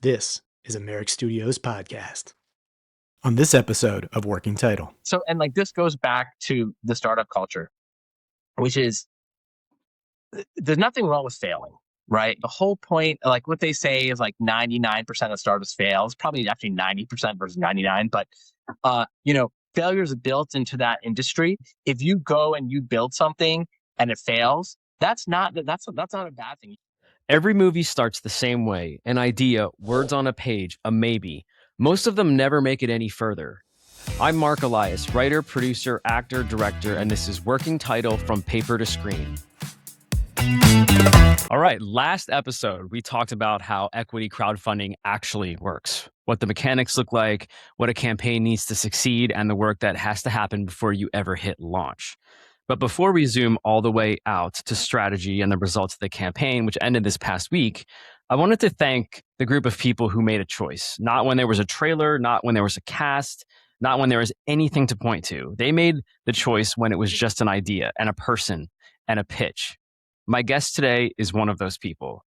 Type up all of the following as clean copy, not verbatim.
This is a Merrick Studios podcast. On this episode of Working Title. So, and like this goes back to the startup culture, which is there's nothing wrong with failing, right? The whole point, like what they say is like 99% of startups fail. It's probably actually 90% versus 99, but failure is built into that industry. If you go and you build something and it fails, that's not a bad thing. Every movie starts the same way. An idea, words on a page, a maybe. Most of them never make it any further. I'm Mark Elias, writer, producer, actor, director, and this is Working Title from Paper to Screen. All right, last episode, we talked about how equity crowdfunding actually works, what the mechanics look like, what a campaign needs to succeed, and the work that has to happen before you ever hit launch. But before we zoom all the way out to strategy and the results of the campaign, which ended this past week, I wanted to thank the group of people who made a choice. Not when there was a trailer, not when there was a cast, not when there was anything to point to. They made the choice when it was just an idea and a person and a pitch. My guest today is one of those people.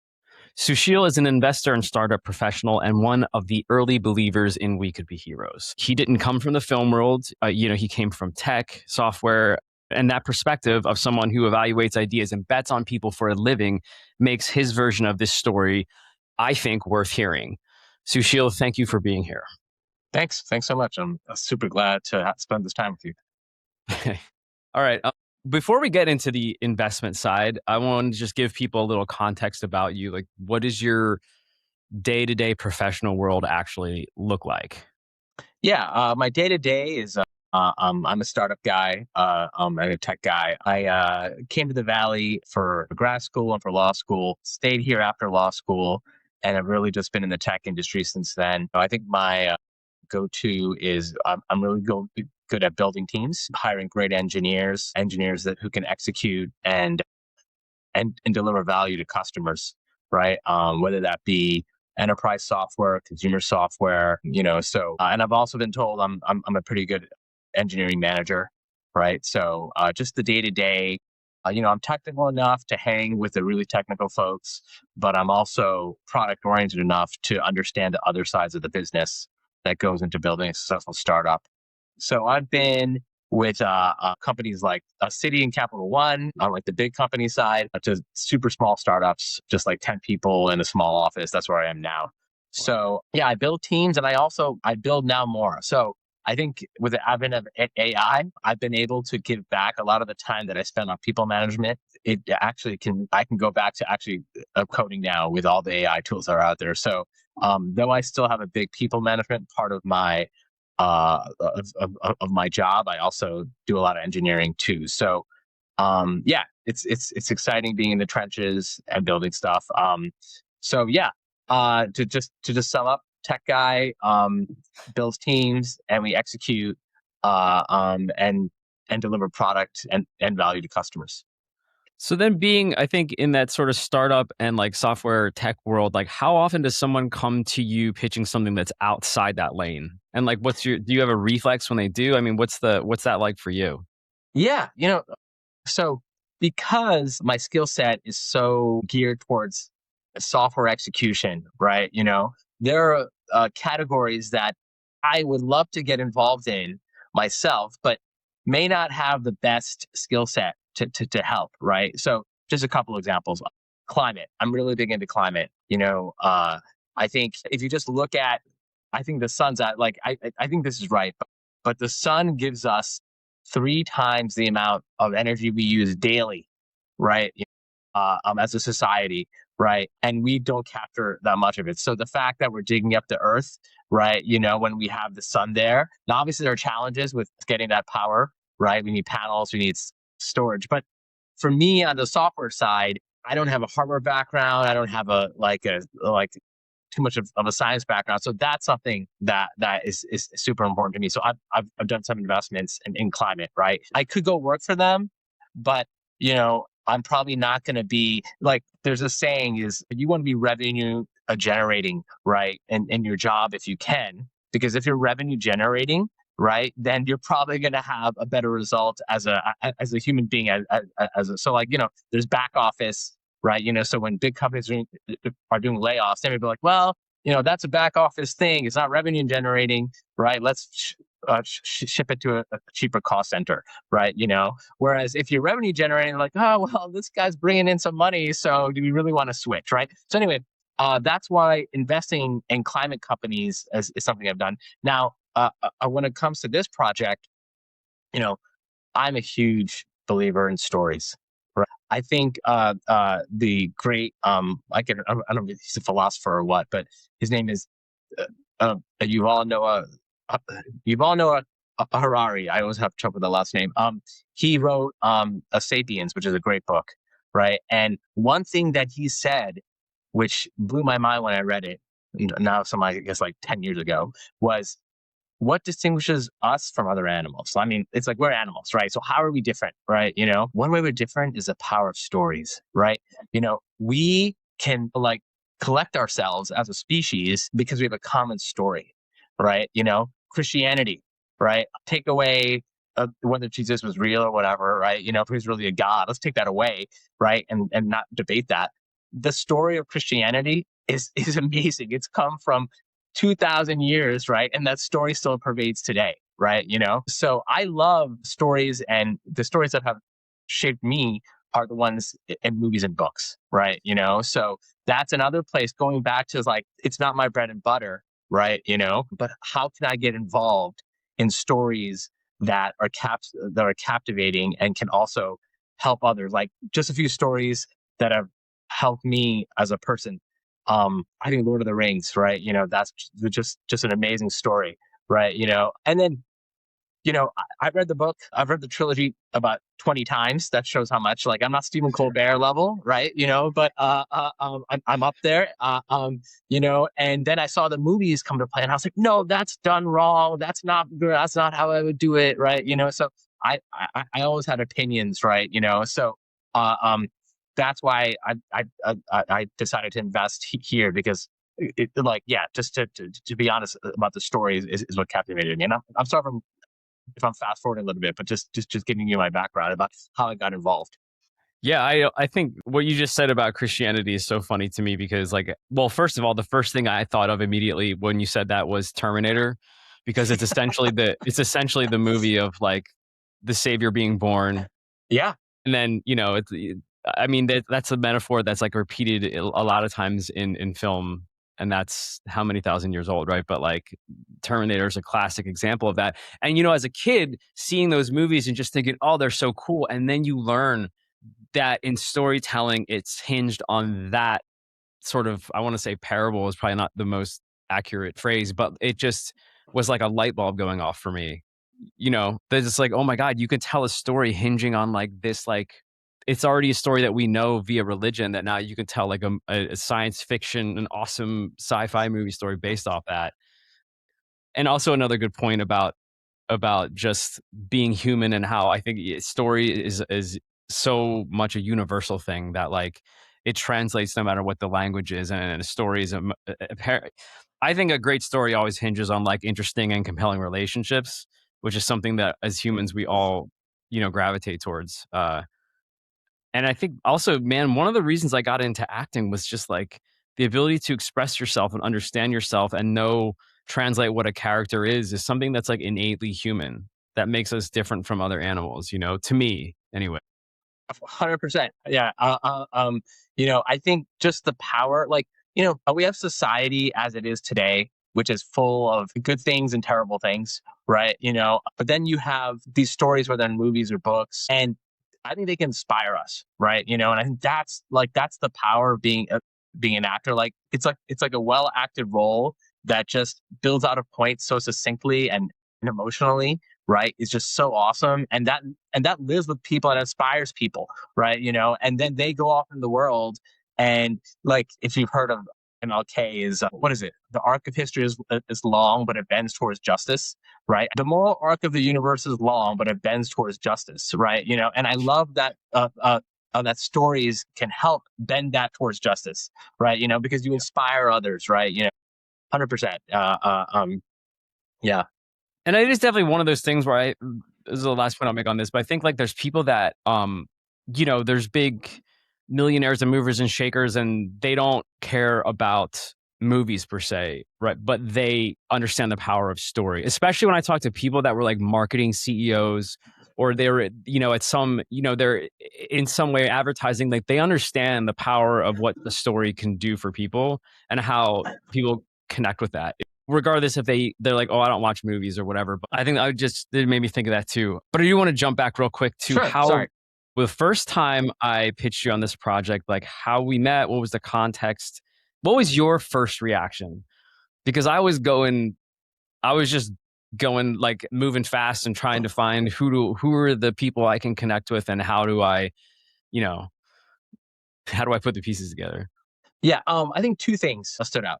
Susheel is an investor and startup professional and one of the early believers in We Could Be Heroes. He didn't come from the film world. He came from tech, software, and that perspective of someone who evaluates ideas and bets on people for a living makes his version of this story, I think, worth hearing. Susheel, thank you for being here. Thanks so much. I'm super glad to spend this time with you. All right. Before we get into the investment side, I want to just give people a little context about you. Like, what does your day-to-day professional world actually look like? Yeah, my day-to-day is I'm a startup guy. I'm a tech guy. I came to the Valley for grad school and for law school, stayed here after law school, and I've really just been in the tech industry since then. I think my go-to is I'm really good at building teams, hiring great engineers who can execute and deliver value to customers, right? Whether that be enterprise software, consumer software, and I've also been told I'm a pretty good engineering manager, right? So just the day-to-day, I'm technical enough to hang with the really technical folks, but I'm also product-oriented enough to understand the other sides of the business that goes into building a successful startup. So I've been with companies like Citi and Capital One on like the big company side to super small startups, just like 10 people in a small office. That's where I am now. So yeah, I build teams and I build now more. So I think with the advent of AI, I've been able to give back a lot of the time that I spent on people management. I can go back to actually coding now with all the AI tools that are out there. So though I still have a big people management part of my of my job, I also do a lot of engineering too. So it's exciting being in the trenches and building stuff. To just sum up, tech guy, builds teams, and we execute and deliver product and value to customers. So then being, I think, in that sort of startup and like software tech world, like how often does someone come to you pitching something that's outside that lane? And like, do you have a reflex when they do? I mean, what's that like for you? Yeah, so because my skill set is so geared towards software execution, right? There are categories that I would love to get involved in myself, but may not have the best skill set to help, right? So just a couple examples. Climate. I'm really big into climate. I think if you just look at, I think the sun's at like, I think this is right, but the sun gives us 3 times the amount of energy we use daily, right? As a society, right? And we don't capture that much of it. So the fact that we're digging up the earth, right? When we have the sun there, now obviously there are challenges with getting that power, right? We need panels, we need storage. But for me on the software side, I don't have a hardware background. I don't have too much of a science background. So that's something that is super important to me. So I've done some investments in climate, right? I could go work for them, but I'm probably not going to be like, there's a saying is you want to be revenue generating, right? In your job if you can, because if you're revenue generating, right, then you're probably going to have a better result as a human being. There's back office, right? So when big companies are doing layoffs, they may be like, well, that's a back office thing. It's not revenue generating, right? Let's ship it to a cheaper cost center, right? Whereas if you're revenue generating, like, oh, well, this guy's bringing in some money, so do we really want to switch, right? So anyway, that's why investing in climate companies is something I've done. Now, when it comes to this project, I'm a huge believer in stories. Right? I think the great I don't know if he's a philosopher or what, but his name is you all know a Harari. I always have trouble with the last name. He wrote a *Sapiens*, which is a great book, right? And one thing that he said, which blew my mind when I read it, now some I guess like 10 years ago, was what distinguishes us from other animals? So, I mean, it's like we're animals, right? So how are we different, right? One way we're different is the power of stories, right? We can like collect ourselves as a species because we have a common story, right? Christianity, right? Take away whether Jesus was real or whatever, right? If he was really a god, let's take that away, right? And not debate that. The story of Christianity is amazing. It's come from 2,000 years, right? And that story still pervades today, right? So I love stories, and the stories that have shaped me are the ones in movies and books, right? So that's another place going back to, like, it's not my bread and butter, right? But how can I get involved in stories that are captivating and can also help others? Like, just a few stories that have helped me as a person. I think Lord of the Rings, right? That's just an amazing story, right? And then, I've read the book, I've read the trilogy about 20 times. That shows how much, like, I'm not Stephen Colbert level, right? But I'm up there, and then I saw the movies come to play, and I was like, no, that's done wrong. That's not good. That's not how I would do it, right? So I always had opinions, right? So that's why I decided to invest here, because like, yeah, just to be honest about the story is what captivated me. And I'm sorry if I'm fast forwarding a little bit, but just giving you my background about how I got involved. Yeah, I think what you just said about Christianity is so funny to me because, like, well, first of all, the first thing I thought of immediately when you said that was Terminator, because it's essentially the movie of, like, the savior being born. Yeah. And then, I mean, that's a metaphor that's, like, repeated a lot of times in film, and that's how many thousand years old, right? But, like, Terminator is a classic example of that. And, as a kid, seeing those movies and just thinking, oh, they're so cool. And then you learn that in storytelling, it's hinged on that sort of, I want to say parable is probably not the most accurate phrase, but it just was like a light bulb going off for me. There's just like, oh my God, you can tell a story hinging on like this, like, it's already a story that we know via religion, that now you can tell like a science fiction, an awesome sci-fi movie story based off that. And also another good point about just being human, and how I think story is so much a universal thing that, like, it translates no matter what the language is, and a story is I think a great story always hinges on, like, interesting and compelling relationships, which is something that as humans we all gravitate towards. And I think also, man, one of the reasons I got into acting was just like the ability to express yourself and understand yourself and translate what a character is something that's like innately human, that makes us different from other animals, to me anyway. 100%. Yeah. I think just the power, like, we have society as it is today, which is full of good things and terrible things, right? But then you have these stories, whether in movies or books, and I think they can inspire us, right? And I think that's the power of being an actor. Like, it's like a well acted role that just builds out a point so succinctly and emotionally, right? Is just so awesome, and that lives with people and inspires people, right? And then they go off in the world, and, like, if you've heard of MLK, is what is it? The arc of history is long, but it bends towards justice, right? The moral arc of the universe is long, but it bends towards justice, right? And I love that that stories can help bend that towards justice, right? Because you inspire others, right? 100%. Yeah. And it is definitely one of those things where this is the last point I'll make on this, but I think, like, there's people that there's big millionaires and movers and shakers, and they don't care about movies per se, right? But they understand the power of story, especially when I talk to people that were like marketing CEOs or they're, at some, they're in some way advertising, like they understand the power of what the story can do for people and how people connect with that. Regardless if they're like, oh, I don't watch movies or whatever. But I think it made me think of that too. But I do want to jump back real quick to Sure. how Sorry. the first time I pitched you on this project, like how we met, what was the context? What was your first reaction? Because I was just going like moving fast and trying to find who are the people I can connect with and how do I put the pieces together? Yeah. I think two things stood out.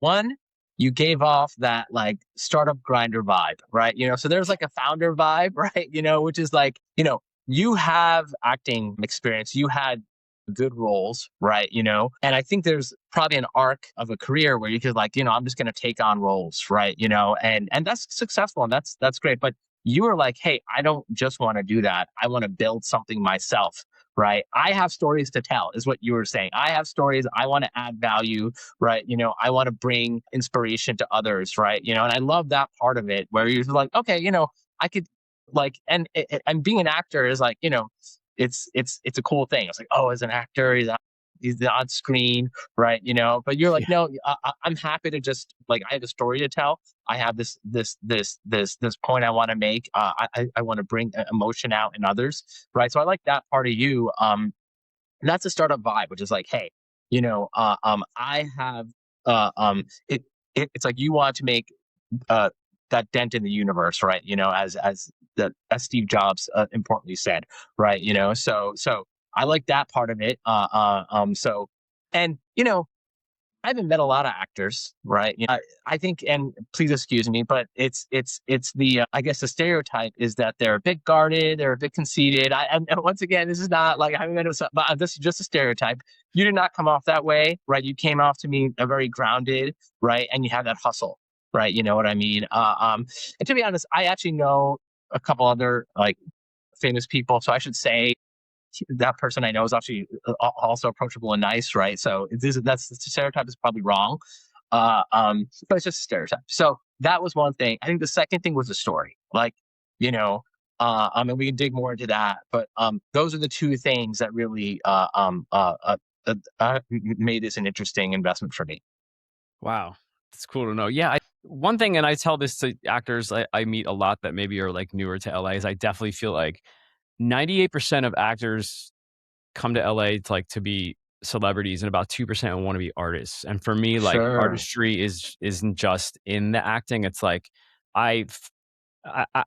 One, you gave off that like startup grinder vibe, right? So there's like a founder vibe, right? Which is like, you have acting experience, you had good roles, right? And I think there's probably an arc of a career where you could like, I'm just going to take on roles, right? And that's successful and that's great. But you were like, hey, I don't just want to do that. I want to build something myself. Right. I have stories to tell, is what you were saying. I have stories. I want to add value. Right. I want to bring inspiration to others. Right. And I love that part of it where you're like, okay, I could like, and being an actor is like, it's a cool thing. It's like, oh, as an actor, he's on screen, right? But you're like, no, I'm happy to just like, I have a story to tell. I have this point I want to make. I want to bring emotion out in others, right? So I like that part of you. And that's a startup vibe, which is like, hey, I have it's like you want to make that dent in the universe, right? As Steve Jobs importantly said, right? So I like that part of it. So and I haven't met a lot of actors, right? I think, and please excuse me, but it's the I guess the stereotype is that they're a bit guarded, they're a bit conceited. And once again, this is not like I haven't met, but this is just a stereotype. You did not come off that way, right? You came off to me a very grounded, right? And you have that hustle, right? You know what I mean? And to be honest, I actually know a couple other like famous people, so I should say that person I know is actually also approachable and nice, right? So that's the stereotype is probably wrong, but it's just a stereotype. So that was one thing. I think the second thing was the story, like I mean, we can dig more into that, but those are the two things that really made this an interesting investment for me. Wow, that's cool to know. Yeah, one thing, and I tell this to actors I meet a lot that maybe are like newer to LA, is I definitely feel like 98% of actors come to LA to be celebrities and about 2% want to be artists. And for me, like Sure. artistry isn't just in the acting. It's like I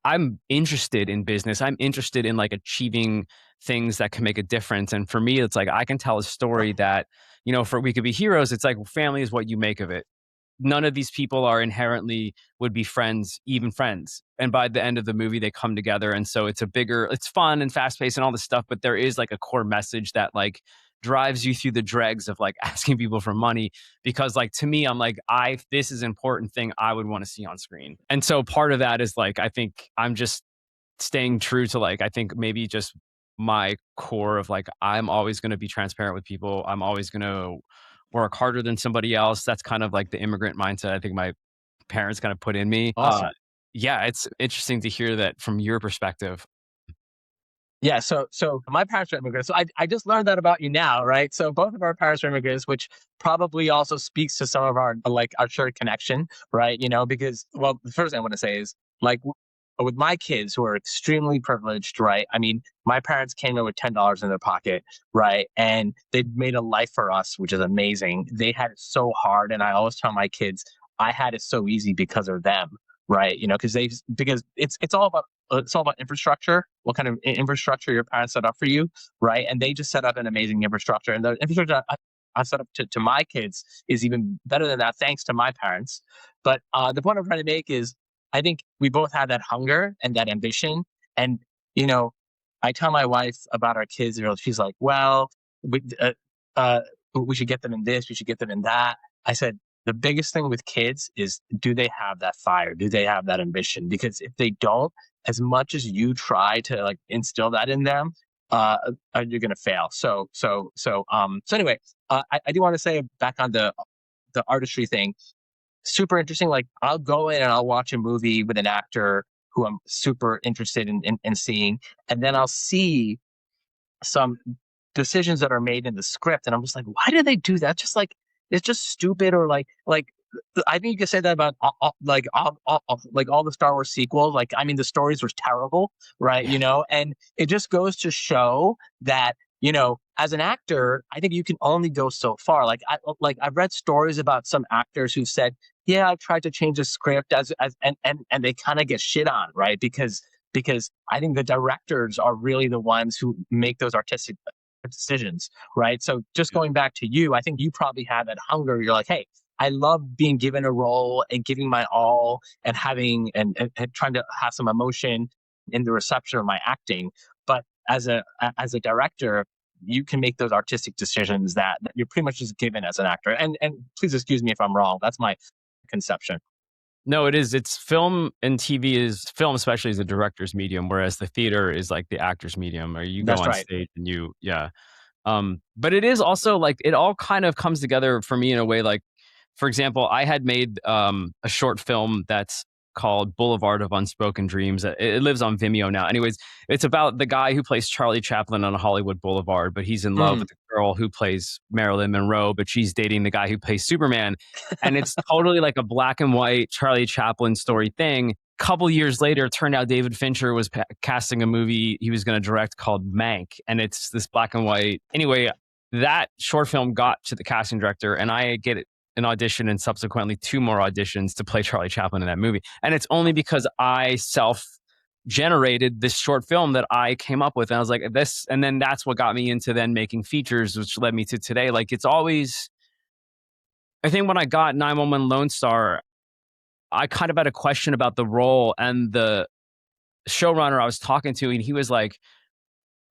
I'm interested in business. I'm interested in like achieving things that can make a difference. And for me, it's like I can tell a story that, for we could be heroes. It's like family is what you make of it. None of these people are inherently would be friends, even friends. And by the end of the movie, they come together. And so it's fun and fast paced and all this stuff. But there is like a core message that like drives you through the dregs of like asking people for money. Because like to me, I'm like, this is an important thing I would want to see on screen. And so part of that is like, I think I'm just staying true to like, I think maybe just my core of like, I'm always going to be transparent with people. I'm always going to work harder than somebody else. That's kind of like the immigrant mindset I think my parents kind of put in me. Awesome. Yeah, it's interesting to hear that from your perspective. Yeah, so my parents are immigrants. So I just learned that about you now, right? So both of our parents are immigrants, which probably also speaks to some of our like our shared connection, right? Because well, the first thing I want to say is like with my kids who are extremely privileged, right? I mean, my parents came in with $10 in their pocket, right? And they made a life for us, which is amazing. They had it so hard, and I always tell my kids, I had it so easy because of them, right? Because it's all about infrastructure, what kind of infrastructure your parents set up for you, right? And they just set up an amazing infrastructure. And the infrastructure I set up to my kids is even better than that, thanks to my parents. But the point I'm trying to make is I think we both have that hunger and that ambition. And, you know, I tell my wife about our kids, and she's like, well, we should get them in this, we should get them in that. I said, the biggest thing with kids is do they have that fire? Do they have that ambition? Because if they don't, as much as you try to like instill that in them, you're gonna fail. So anyway, I do want to say back on the the artistry thing, super interesting. Like I'll go in and I'll watch a movie with an actor who I'm super interested in seeing, and then I'll see some decisions that are made in the script, and I'm just like, why did they do that? Just like it's just stupid, or like I think you could say that about like all the Star Wars sequels. Like, I mean, the stories were terrible, right? Yeah. And it just goes to show that as an actor, I think you can only go so far. I've read stories about some actors who said, yeah, I've tried to change the script and they kind of get shit on, right? Because I think the directors are really the ones who make those artistic decisions, right? So just going back to you, I think you probably have that hunger. You're like, hey, I love being given a role and giving my all and having and trying to have some emotion in the reception of my acting. But as a director, you can make those artistic decisions that you're pretty much just given as an actor. And please excuse me if I'm wrong. That's my conception. No, it is. It's film, and TV is film, especially as a director's medium, whereas the theater is like the actor's medium, or you go That's on right. stage and yeah. But it is also like it all kind of comes together for me in a way. Like, for example, I had made a short film that's called Boulevard of Unspoken Dreams. It lives on Vimeo now. Anyways, it's about the guy who plays Charlie Chaplin on Hollywood Boulevard, but he's in love Mm. with the girl who plays Marilyn Monroe, but she's dating the guy who plays Superman. And it's totally like a black and white Charlie Chaplin story thing. Couple years later, it turned out David Fincher was casting a movie he was going to direct called Mank, and it's this black and white. Anyway, that short film got to the casting director, and I get an audition and subsequently 2 more auditions to play Charlie Chaplin in that movie. And it's only because I self-generated this short film that I came up with, and I was like, this, and then that's what got me into then making features, which led me to today. Like, it's always, I think when I got 911 Lone Star, I kind of had a question about the role, and the showrunner I was talking to, and he was like,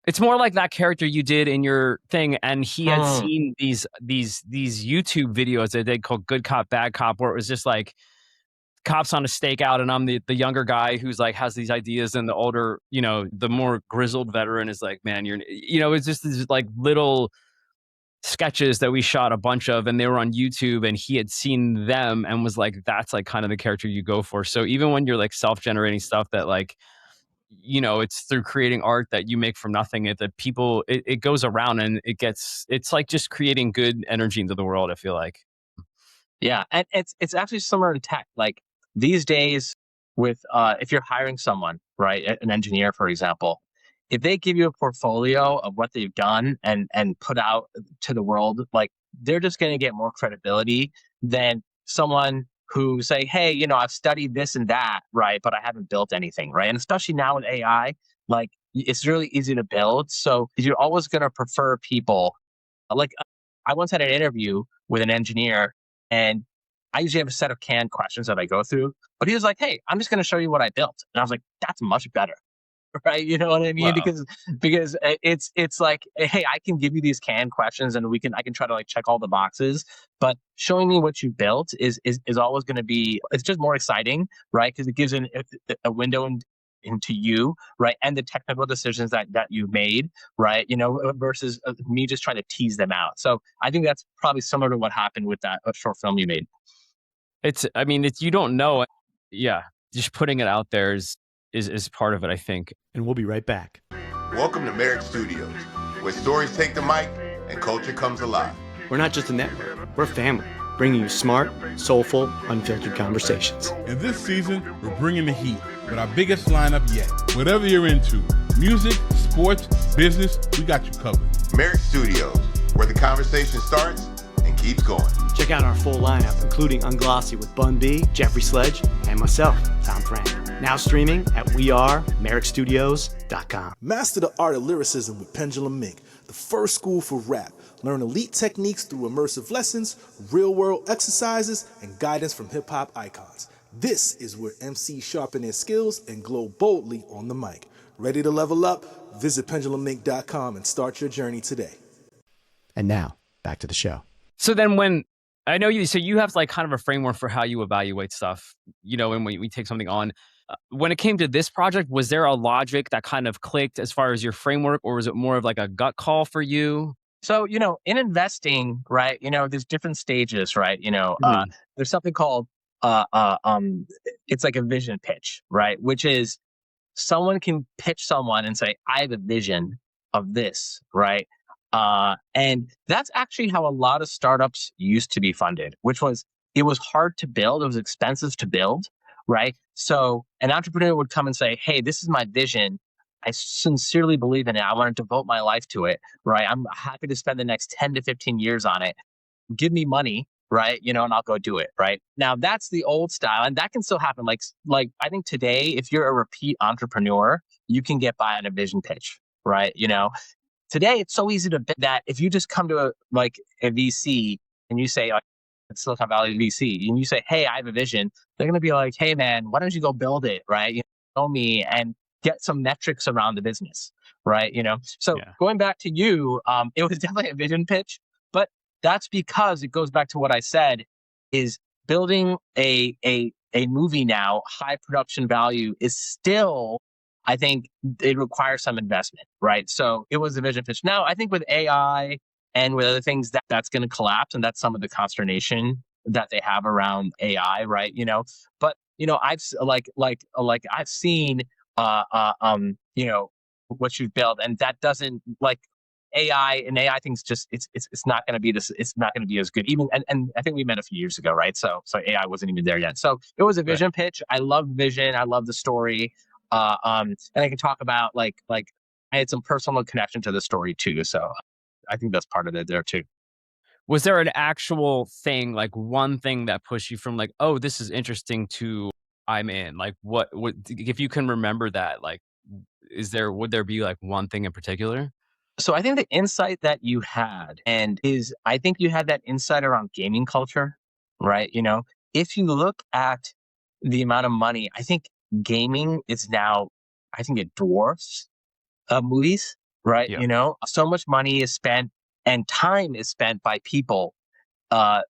it's more like that character you did in your thing. And he had seen these YouTube videos that they called Good Cop, Bad Cop, where it was just like cops on a stakeout, and I'm the younger guy who's like has these ideas, and the older, the more grizzled veteran is like, man, it's just these like little sketches that we shot a bunch of, and they were on YouTube, and he had seen them and was like, that's like kind of the character you go for. So even when you're like self-generating stuff that like, it's through creating art that you make from nothing, it goes around, and it's like just creating good energy into the world, I feel like. Yeah, and it's actually similar in tech. Like these days, with if you're hiring someone, right, an engineer, for example, if they give you a portfolio of what they've done and put out to the world, like they're just going to get more credibility than someone who say, hey, I've studied this and that, right, but I haven't built anything, right? And especially now with AI, like it's really easy to build. So you're always going to prefer people. Like I once had an interview with an engineer, and I usually have a set of canned questions that I go through, but he was like, hey, I'm just going to show you what I built. And I was like, that's much better. Right, you know what I mean? Wow. Because it's like, hey, I can give you these canned questions, and I can try to like check all the boxes, but showing me what you built is always going to be, it's just more exciting, right? Because it gives a window into you, right, and the technical decisions that you made, right, versus me just trying to tease them out. So I think that's probably similar to what happened with that short film you made. It's you don't know. Yeah, just putting it out there is part of it, I think. And we'll be right back. Welcome to Merrick Studios, where stories take the mic and culture comes alive. We're not just a network, we're family, bringing you smart, soulful, unfiltered conversations. And this season, we're bringing the heat with our biggest lineup yet. Whatever you're into, music, sports, business, we got you covered. Merrick Studios, where the conversation starts and keeps going. Check out our full lineup, including Unglossy with Bun B, Jeffrey Sledge, and myself, Tom Frank. Now streaming at wearemerrickstudios.com. Master the art of lyricism with Pendulum Mink, the first school for rap. Learn elite techniques through immersive lessons, real-world exercises, and guidance from hip-hop icons. This is where MCs sharpen their skills and glow boldly on the mic. Ready to level up? Visit pendulummink.com and start your journey today. And now, back to the show. So then when I know you, so you have like kind of a framework for how you evaluate stuff, and when we take something on. When it came to this project, was there a logic that kind of clicked as far as your framework, or was it more of like a gut call for you? So, in investing, right, there's different stages, right? Mhm. There's something called, uh, uh, um, it's like a vision pitch, right? Which is someone can pitch someone and say, I have a vision of this, right? And that's actually how a lot of startups used to be funded, which was it was hard to build, it was expensive to build, right? So an entrepreneur would come and say, hey, this is my vision. I sincerely believe in it. I want to devote my life to it, right? I'm happy to spend the next 10 to 15 years on it. Give me money, right? And I'll go do it, right? Now that's the old style, and that can still happen. Like I think today, if you're a repeat entrepreneur, you can get by on a vision pitch, right? Today it's so easy to bet that if you just come to a VC and you say, like, Silicon Valley VC, and you say, hey, I have a vision, they're going to be like, hey man, why don't you go build it, right? Know me and get some metrics around the business, right? So Yeah. going back to you, it was definitely a vision pitch, but that's because it goes back to what I said is building a movie now, high production value is still, I think it requires some investment, right? So it was a vision pitch. Now, I think with AI and with other things, that's going to collapse, and that's some of the consternation that they have around AI, right? But I've seen what you've built, and that doesn't like AI things just it's not going to be this. It's not going to be as good. Even and I think we met a few years ago, right? So AI wasn't even there yet. So it was a Right. vision pitch. I love vision. I love the story. And I can talk about like I had some personal connection to the story too. So I think that's part of it there too. Was there an actual thing, like one thing that pushed you from like, oh, this is interesting to I'm in? Like what if you can remember that, like would there be like one thing in particular? So I think the insight that you had and is I think you had that insight around gaming culture, right? If you look at the amount of money, I think gaming is now, I think it dwarfs movies, right? Yeah. So much money is spent and time is spent by people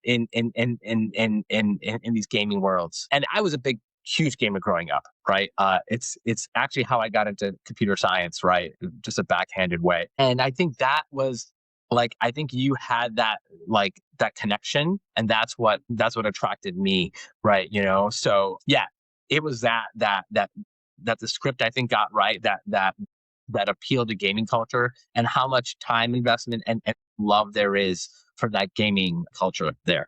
in these gaming worlds. And I was a huge gamer growing up, right? It's actually how I got into computer science, right? Just a backhanded way. And I think that was I think you had that connection, and that's what attracted me, right? So yeah, it was that the script I think got right, that appeal to gaming culture and how much time investment and love there is for that gaming culture there.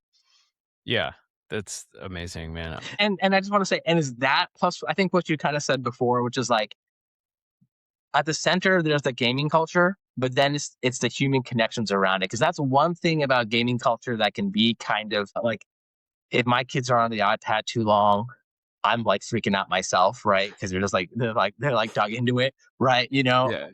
Yeah. That's amazing, man. And I just want to say, and is that plus I think what you kind of said before, which is like at the center there's the gaming culture, but then it's the human connections around it. Because that's one thing about gaming culture that can be kind of like if my kids are on the iPad too long, I'm like freaking out myself, right? Because they're like dug into it, right? Yeah.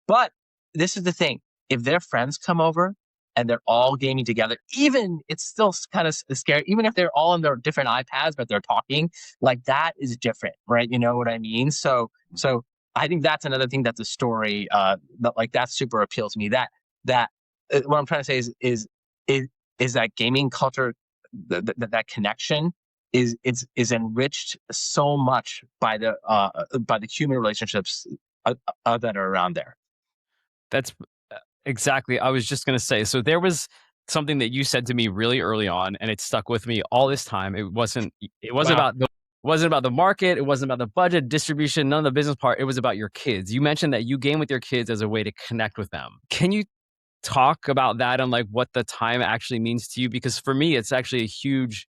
But this is the thing. If their friends come over and they're all gaming together, even it's still kind of scary, even if they're all on their different iPads, but they're talking, like that is different, right? You know what I mean? So I think that's another thing that the story, that super appeals to me. That what I'm trying to say is that gaming culture, that connection is enriched so much by the human relationships that are around there. That's exactly. I was just going to say, so there was something that you said to me really early on and it stuck with me all this time. It wasn't Wow. about the market, it wasn't about the budget, distribution, none of the business part. It was about your kids. You mentioned that you game with your kids as a way to connect with them. Can you talk about that and like what the time actually means to you? Because for me, it's actually a huge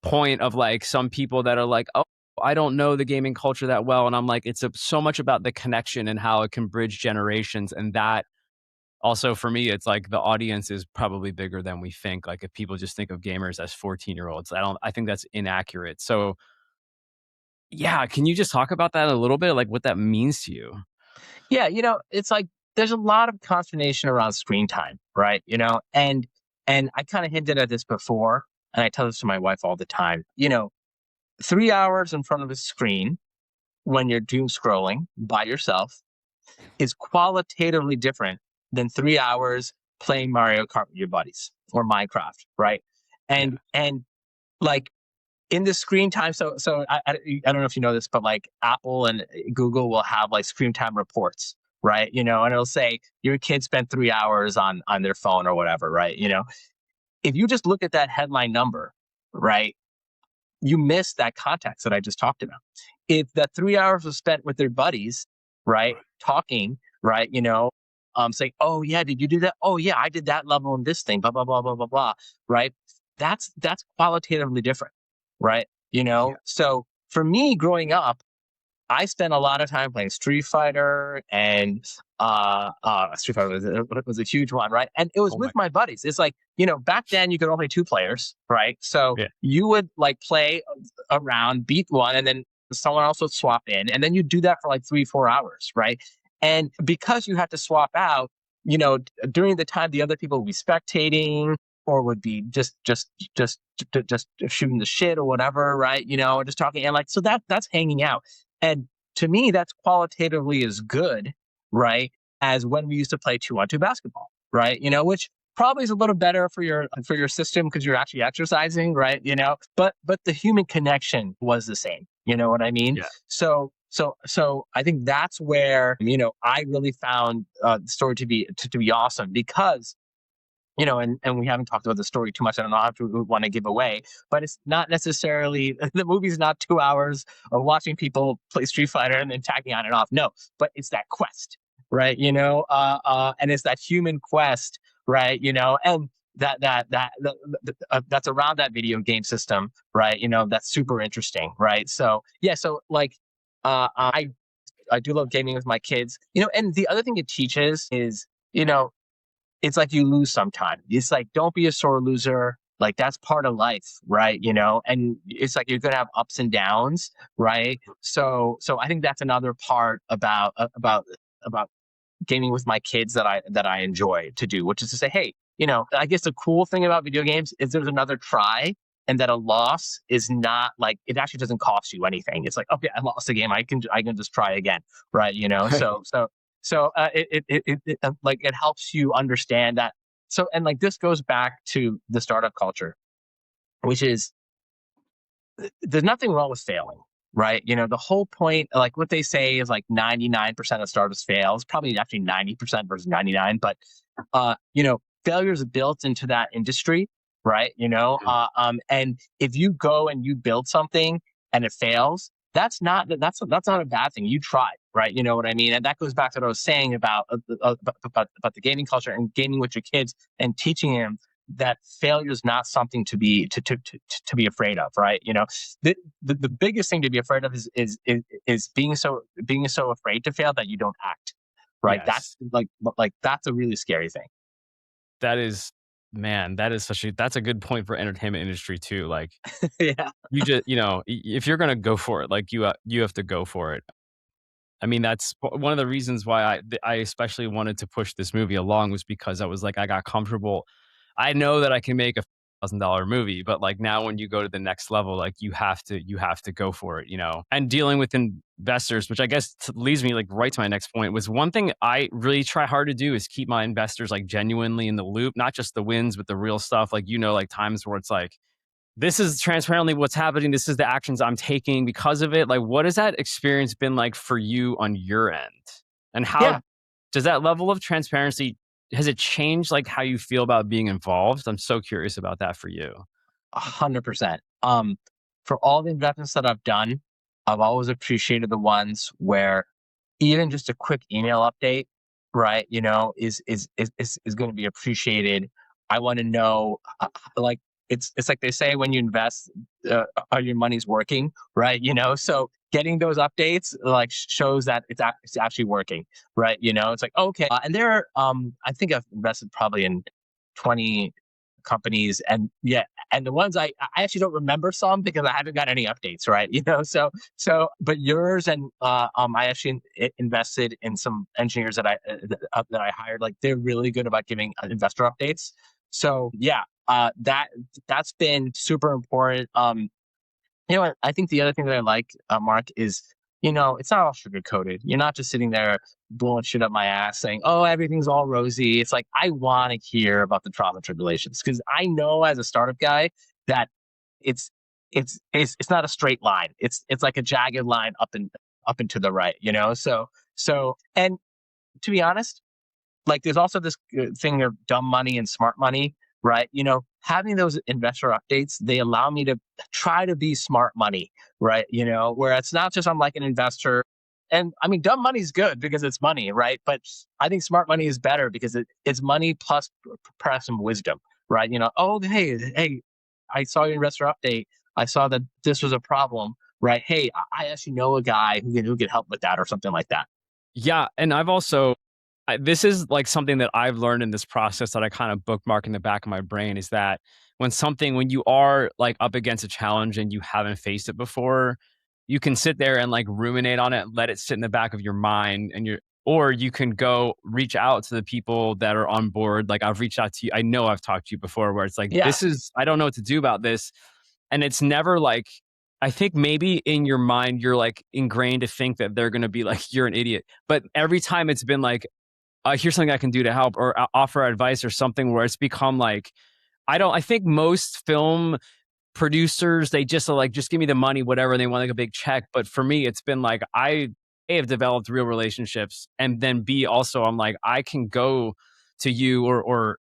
point of like some people that are like, oh, I don't know the gaming culture that well. And I'm like, so much about the connection and how it can bridge generations. And that also for me, it's like the audience is probably bigger than we think. Like if people just think of gamers as 14-year-olds, I think that's inaccurate. So yeah, can you just talk about that a little bit? Like what that means to you? Yeah, it's like there's a lot of consternation around screen time, right? And I kind of hinted at this before, and I tell this to my wife all the time. 3 hours in front of a screen when you're doom scrolling by yourself is qualitatively different than 3 hours playing Mario Kart with your buddies or Minecraft, right? Yeah. And like in the screen time, so I don't know if you know this, but like Apple and Google will have like screen time reports, right? And it'll say your kid spent 3 hours on their phone or whatever, right? If you just look at that headline number, right, you miss that context that I just talked about. If that 3 hours was spent with their buddies, right, talking, right, saying, oh yeah, did you do that? Oh yeah, I did that level in this thing, blah blah blah blah blah blah, right? That's qualitatively different, right? So for me, growing up, I spent a lot of time playing Street Fighter, and Street Fighter was a huge one, right? And it was with my buddies. It's like, back then you could only play 2 players, right? So you would like play around, beat one, and then someone else would swap in, and then you do that for like 3-4 hours, right? And because you had to swap out, during the time the other people would be spectating or would be just shooting the shit or whatever, right? Just talking, and like, so that's hanging out. And to me, that's qualitatively as good, right, as when we used to play 2-on-2 basketball, right? Which probably is a little better for your system because you're actually exercising, right? But the human connection was the same. You know what I mean? Yeah. So I think that's where I really found the story to be awesome because. And we haven't talked about the story too much. I don't know how to want to give away, but it's not necessarily, the movie's not 2 hours of watching people play Street Fighter and then tagging on and off. No, but it's that quest, right? And it's that human quest, right? And that's around that video game system, right? That's super interesting, right? So yeah, so like, I do love gaming with my kids, and the other thing it teaches is, it's like you lose sometime. It's like, don't be a sore loser. Like, that's part of life, right? And it's like you're going to have ups and downs, right? So I think that's another part about gaming with my kids that I enjoy to do, which is to say, hey, I guess the cool thing about video games is there's another try, and that a loss is not like, it actually doesn't cost you anything. It's like, okay, I lost the game. I can just try again, right? So like, it helps you understand that. So, and like, this goes back to the startup culture, which is, there's nothing wrong with failing, right? The whole point, like what they say is like 99% of startups fail. It's probably actually 90% versus 99, but failure is built into that industry, right? And if you go and you build something and it fails, that's not a bad thing. You tried, right? You know what I mean? And that goes back to what I was saying about the gaming culture and gaming with your kids and teaching them that failure is not something to be afraid of, right? The biggest thing to be afraid of is being so afraid to fail that you don't act, right? Yes. That's like that's a really scary thing. That is, man, that's a good point for entertainment industry too. Like, Yeah. you just, if you're going to go for it, like you have to go for it. I mean, that's one of the reasons why I especially wanted to push this movie along, was because I was like, I got comfortable. I know that I can make $1,000 movie, but like, now when you go to the next level, like, you have to go for it, and dealing with investors, which I guess leads me like right to my next point, was one thing I really try hard to do is keep my investors like genuinely in the loop, not just the wins, but the real stuff. Like, like times where it's like, this is transparently what's happening. This is the actions I'm taking because of it. Like, what has that experience been like for you on your end? And how does that level of transparency, has it changed like how you feel about being involved? I'm so curious about that for you. 100%. For all the investments that I've done, I've always appreciated the ones where even just a quick email update, right, is going to be appreciated. I want to know, like, it's like they say, when you invest, your money's working, right? So getting those updates like shows that it's actually working, right? It's like, okay. And there are, I think I've invested probably in 20 companies, and the ones I actually don't remember some because I haven't got any updates, right? But yours, and I actually invested in some engineers that I hired. Like, they're really good about giving investor updates. So yeah, that's been super important. I think the other thing that I like, Mark, is, it's not all sugar coated. You're not just sitting there blowing shit up my ass saying, oh, everything's all rosy. It's like, I want to hear about the trauma and tribulations, because I know as a startup guy that it's not a straight line. It's like a jagged line up and to the right, So, and to be honest, like there's also this thing of dumb money and smart money, right? Having those investor updates, they allow me to try to be smart money, right? Where it's not just I'm like an investor. And I mean, dumb money is good because it's money, right? But I think smart money is better because it's money plus perhaps some wisdom, right? Oh, hey, I saw your investor update. I saw that this was a problem, right? Hey, I actually know a guy who can help with that or something like that. Yeah, and I've also this is like something that I've learned in this process that I kind of bookmark in the back of my brain is that when you are like up against a challenge and you haven't faced it before, you can sit there and like ruminate on it and let it sit in the back of your mind or you can go reach out to the people that are on board. Like I've reached out to you. I know I've talked to you before where it's like, Yeah. I don't know what to do about this. And it's never like, I think maybe in your mind, you're like ingrained to think that they're going to be like, you're an idiot. But every time it's been like, here's something I can do to help or offer advice or something where it's become like, I think most film producers, they just are like, just give me the money, whatever. They want like a big check. But for me, it's been like, I have developed real relationships. And then B, also, I'm like, I can go to you or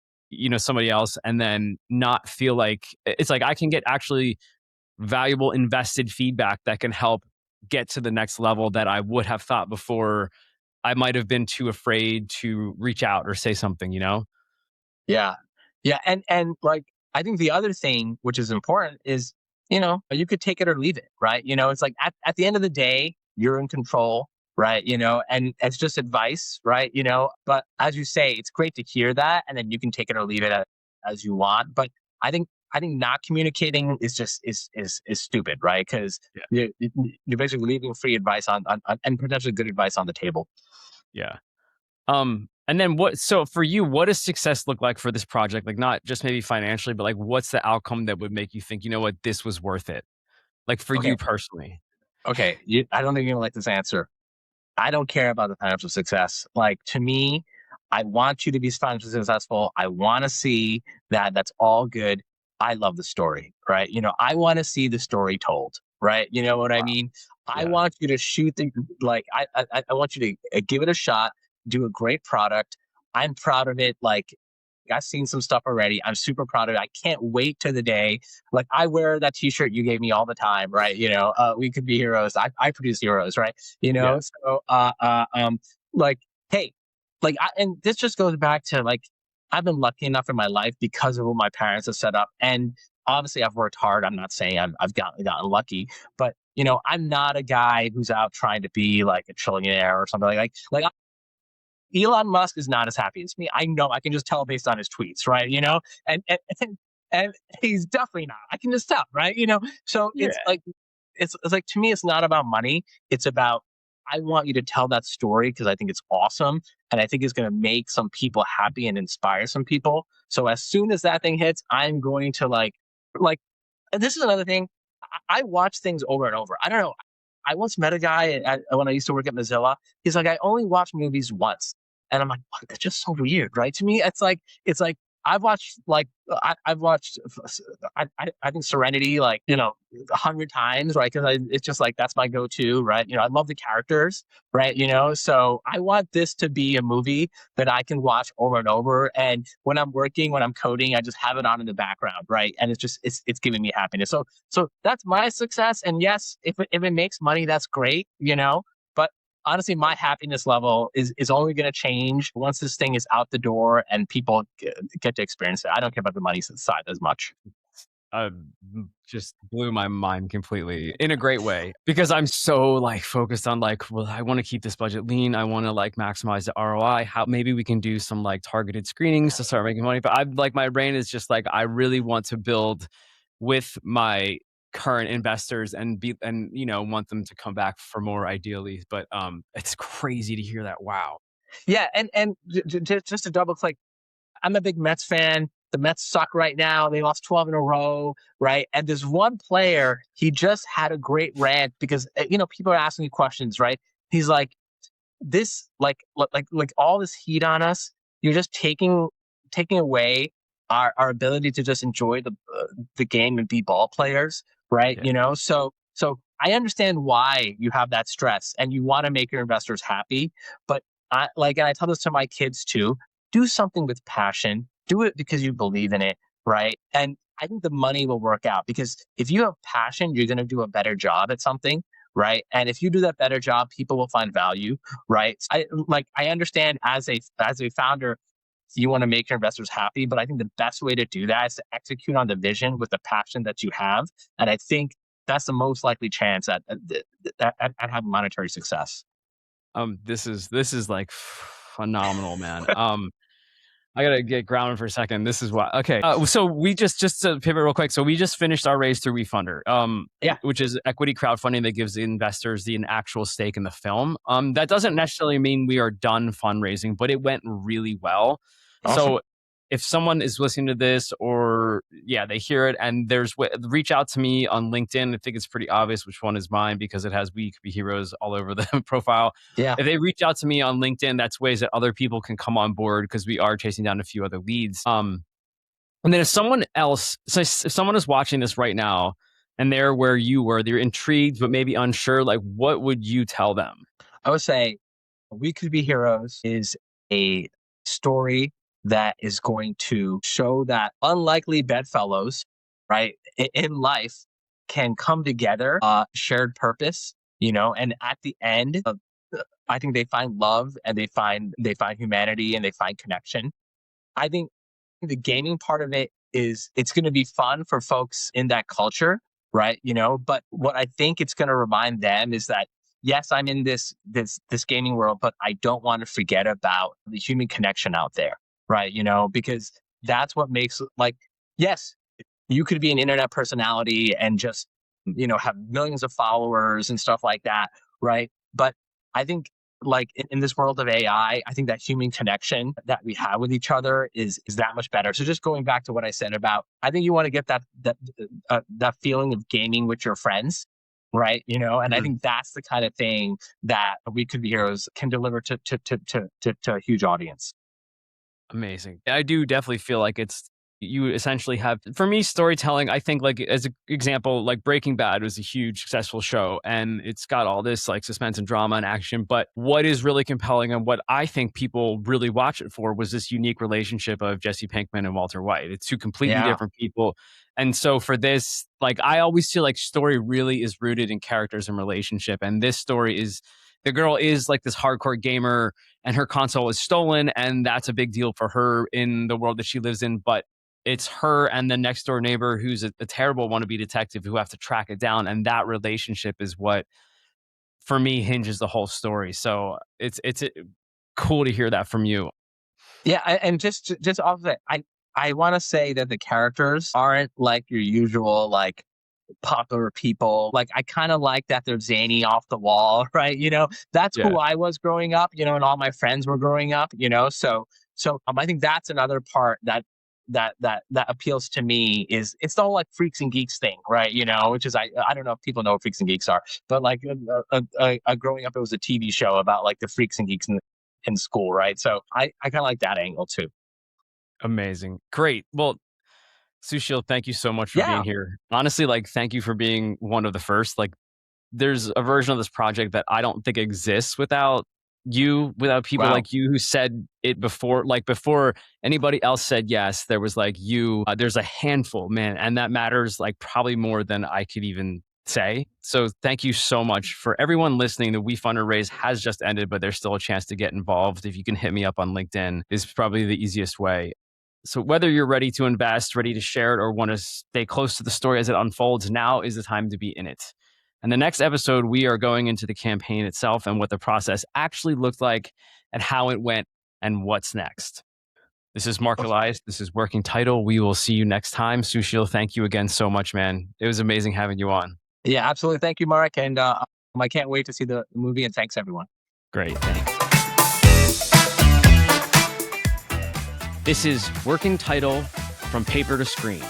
somebody else and then not feel like it's like I can get actually valuable invested feedback that can help get to the next level that I would have thought before I might have been too afraid to reach out or say something, Yeah. Yeah. And like, I think the other thing, which is important is, you could take it or leave it, right? It's like at the end of the day, you're in control, right? And it's just advice, right? But as you say, it's great to hear that. And then you can take it or leave it as you want. But I think not communicating is just is stupid, right? Because you're basically leaving free advice on and potentially good advice on the table. Yeah. And then so for you, what does success look like for this project? Like not just maybe financially, but like what's the outcome that would make you think, you know what, this was worth it? Like for Okay. you personally. Okay. I don't think you're gonna like this answer. I don't care about the financial success. Like to me, I want you to be financially successful. I want to see that that's all good. I love the story, right? I want to see the story told, right? You know what I mean? I Yeah. want you to shoot I want you to give it a shot, do a great product. I'm proud of it. Like I've seen some stuff already. I'm super proud of it. I can't wait to the day. Like I wear that T-shirt you gave me all the time, right? We could be heroes. I produce heroes, right? Yeah. So like, hey, like, and this just goes back to like, I've been lucky enough in my life because of what my parents have set up, and obviously I've worked hard. I'm not saying I've gotten lucky, but I'm not a guy who's out trying to be like a trillionaire or something like Elon Musk is not as happy as me. I know. I can just tell based on his tweets, right? And he's definitely not. I can just tell, right? So it's like it's like to me, it's not about money. It's about I want you to tell that story because I think it's awesome, and I think it's going to make some people happy and inspire some people. So as soon as that thing hits, I'm going to like. And this is another thing. I watch things over and over. I don't know. I once met a guy when I used to work at Mozilla. He's like, I only watch movies once. And I'm like, what? That's just so weird, right? To me, it's like I've watched I think Serenity 100 times, right? Because it's just like that's my go-to, right? I love the characters, right? So I want this to be a movie that I can watch over and over. And when I'm working, when I'm coding, I just have it on in the background, right? And it's giving me happiness. So that's my success. And yes, if it makes money, that's great, But honestly, my happiness level is only going to change once this thing is out the door and people get to experience it. I don't care about the money side as much. Just blew my mind completely in a great way because I'm so like focused on like, well, I want to keep this budget lean. I want to like maximize the ROI. How maybe we can do some like targeted screenings to start making money. But I'm like, my brain is just like, I really want to build with my current investors and want them to come back for more ideally. But it's crazy to hear that. Wow. Yeah, and just to double click, I'm a big Mets fan. The Mets suck right now. They lost 12 in a row, right? And there's one player, he just had a great rant because people are asking me questions, right? He's like, this like all this heat on us, you're just taking away our ability to just enjoy the game and be ball players, right? Yeah. So I understand why you have that stress and you want to make your investors happy, but and I tell this to my kids too, do something with passion, do it because you believe in it, right? And I think the money will work out because if you have passion, you're going to do a better job at something, right? And if you do that better job, people will find value, right? I understand as a founder, you want to make your investors happy, but I think the best way to do that is to execute on the vision with the passion that you have, and I think that's the most likely chance at having monetary success. This is like phenomenal, man. I gotta get grounded for a second. This is why. Okay, so we just to pivot real quick. So we just finished our raise through WeFunder, Yeah. which is equity crowdfunding that gives the investors an actual stake in the film. That doesn't necessarily mean we are done fundraising, but it went really well. Awesome. So if someone is listening to this, or they hear it, and reach out to me on LinkedIn. I think it's pretty obvious which one is mine because it has "We Could Be Heroes" all over the profile. Yeah. If they reach out to me on LinkedIn, that's ways that other people can come on board because we are chasing down a few other leads. And then if someone is watching this right now and they're where you were, they're intrigued but maybe unsure, like what would you tell them? I would say We Could Be Heroes is a story that is going to show that unlikely bedfellows, right, in life can come together, shared purpose, and at the end, I think they find love and they find humanity and they find connection. I think the gaming part of it is it's going to be fun for folks in that culture, right? But what I think it's going to remind them is that yes, I'm in this gaming world, but I don't want to forget about the human connection out there, right? Because that's what makes yes, you could be an internet personality and just have millions of followers and stuff like that, right? But I think in this world of AI, I think that human connection that we have with each other is that much better. So just going back to what I said about, I think you want to get that feeling of gaming with your friends, right? And I think that's the kind of thing that We Could Be Heroes can deliver to a huge audience. Amazing. I do definitely feel like you essentially have, for me, storytelling. I think as an example, like Breaking Bad was a huge successful show and it's got all this like suspense and drama and action. But what is really compelling and what I think people really watch it for was this unique relationship of Jesse Pinkman and Walter White. It's two completely different people. And so for this, I always feel like story really is rooted in characters and relationship. And this story is, the girl is like this hardcore gamer and her console is stolen. And that's a big deal for her in the world that she lives in. But it's her and the next door neighbor who's a terrible wannabe detective who have to track it down. And that relationship is what, for me, hinges the whole story. So it's cool to hear that from you. Yeah. And just off that, I want to say that the characters aren't like your usual, popular people. I kind of like that they're zany off the wall, right? That's who I was growing up, and all my friends were growing up, so I think that's another part that appeals to me is it's the whole freaks and geeks thing, right? Which is I don't know if people know what freaks and geeks are, but growing up, it was a TV show about the freaks and geeks in school, right? So I kind of like that angle too. Amazing. Great. Well, Susheel, thank you so much for being here. Honestly, thank you for being one of the first. There's a version of this project that I don't think exists without you, without people like you who said it before. Before anybody else said yes, there was you. There's a handful, man, and that matters probably more than I could even say. So thank you so much. For everyone listening, the WeFunder raise has just ended, but there's still a chance to get involved. If you can hit me up on LinkedIn, is probably the easiest way. So whether you're ready to invest, ready to share it, or want to stay close to the story as it unfolds, now is the time to be in it. And the next episode, we are going into the campaign itself and what the process actually looked like and how it went and what's next. This is Mark Elias. This is Working Title. We will see you next time. Susheel, thank you again so much, man. It was amazing having you on. Yeah, absolutely. Thank you, Mark. And I can't wait to see the movie, and thanks, everyone. Great. Thanks. This is Working Title from Paper to Screen.